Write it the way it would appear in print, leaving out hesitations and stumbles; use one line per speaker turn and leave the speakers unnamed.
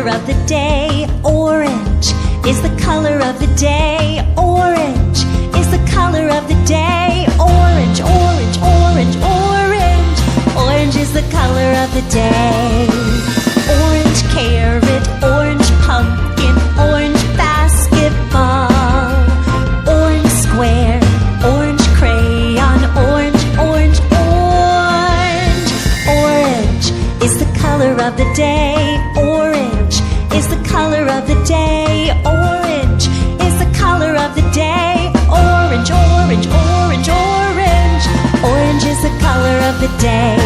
of the day. Orange is the color of the day. Orange is the color of the day. Orange, orange, orange, orange. Orange is the color of the day. Orange carrot, orange pumpkin, orange basketball, orange square, orange crayon, orange, orange, orange. Orange is the color of the day. Orange is the color of the day. Orange is the color of the day. Orange, orange, orange, orange. Orange is the color of the day.